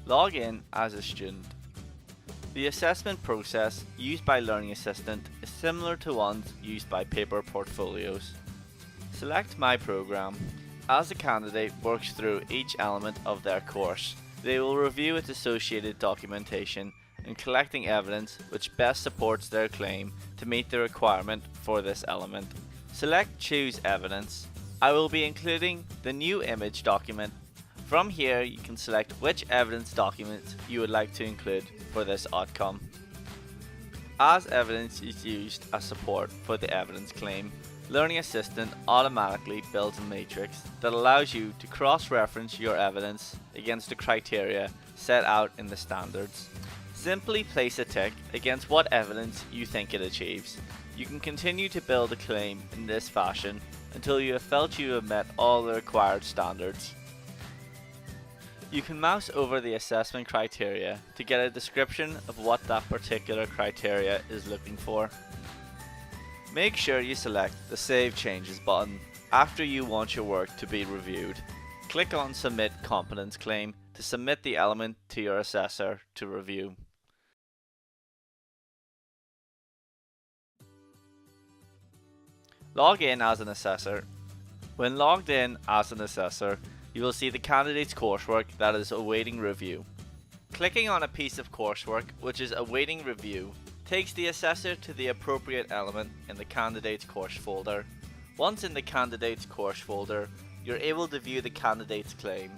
Log in as a student. The assessment process used by Learning Assistant is similar to ones used by paper portfolios. Select My Program. As the candidate works through each element of their course, they will review its associated documentation and collecting evidence which best supports their claim to meet the requirement for this element. Select Choose Evidence. I will be including the new image document. From here you can select which evidence documents you would like to include for this outcome. As evidence is used as support for the evidence claim, Learning Assistant automatically builds a matrix that allows you to cross-reference your evidence against the criteria set out in the standards. Simply place a tick against what evidence you think it achieves. You can continue to build a claim in this fashion until you have felt you have met all the required standards. You can mouse over the assessment criteria to get a description of what that particular criteria is looking for. Make sure you select the Save Changes button after you want your work to be reviewed. Click on Submit Competence Claim to submit the element to your assessor to review. Log in as an assessor. When logged in as an assessor, you will see the candidate's coursework that is awaiting review. Clicking on a piece of coursework which is awaiting review takes the assessor to the appropriate element in the candidate's course folder. Once in the candidate's course folder, you're able to view the candidate's claim,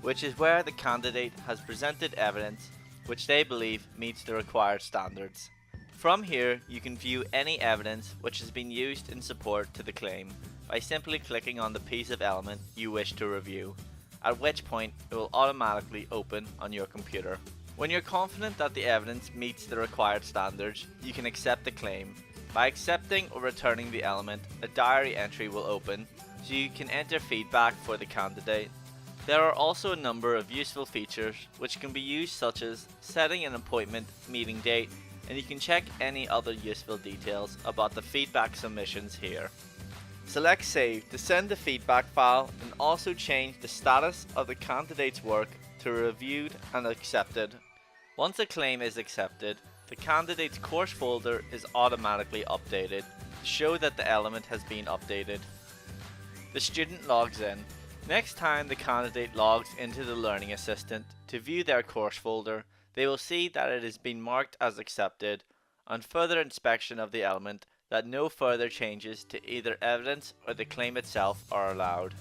which is where the candidate has presented evidence which they believe meets the required standards. From here, you can view any evidence which has been used in support to the claim by simply clicking on the piece of element you wish to review, at which point it will automatically open on your computer. When you're confident that the evidence meets the required standards, you can accept the claim. By accepting or returning the element, a diary entry will open, so you can enter feedback for the candidate. There are also a number of useful features which can be used, such as setting an appointment meeting date, and you can check any other useful details about the feedback submissions here. Select Save to send the feedback file and also change the status of the candidate's work to reviewed and accepted. Once a claim is accepted, the candidate's course folder is automatically updated to show that the element has been updated. The student logs in. Next time the candidate logs into the Learning Assistant to view their course folder, they will see that it has been marked as accepted. On further inspection of the element, that no further changes to either evidence or the claim itself are allowed.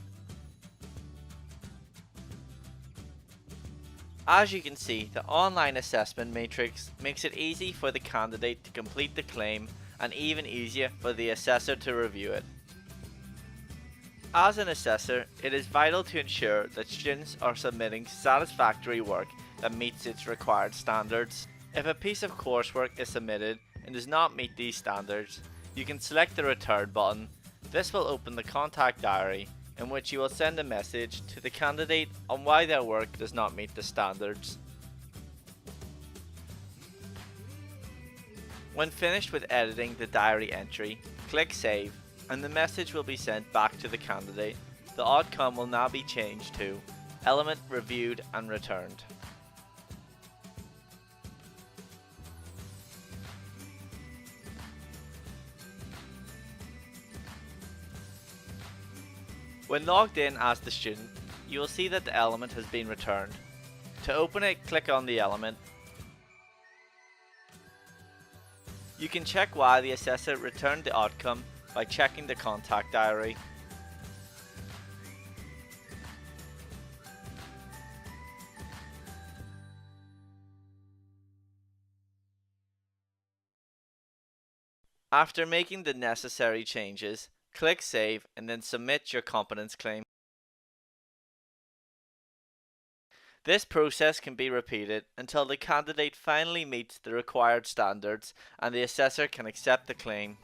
As you can see, the online assessment matrix makes it easy for the candidate to complete the claim and even easier for the assessor to review it. As an assessor, it is vital to ensure that students are submitting satisfactory work that meets its required standards. If a piece of coursework is submitted and does not meet these standards, you can select the Return button. This will open the contact diary, in which you will send a message to the candidate on why their work does not meet the standards. When finished with editing the diary entry, click Save, and the message will be sent back to the candidate. The outcome will now be changed to Element Reviewed and Returned. When logged in as the student, you will see that the element has been returned. To open it, click on the element. You can check why the assessor returned the outcome by checking the contact diary. After making the necessary changes, click Save and then submit your competence claim. This process can be repeated until the candidate finally meets the required standards and the assessor can accept the claim.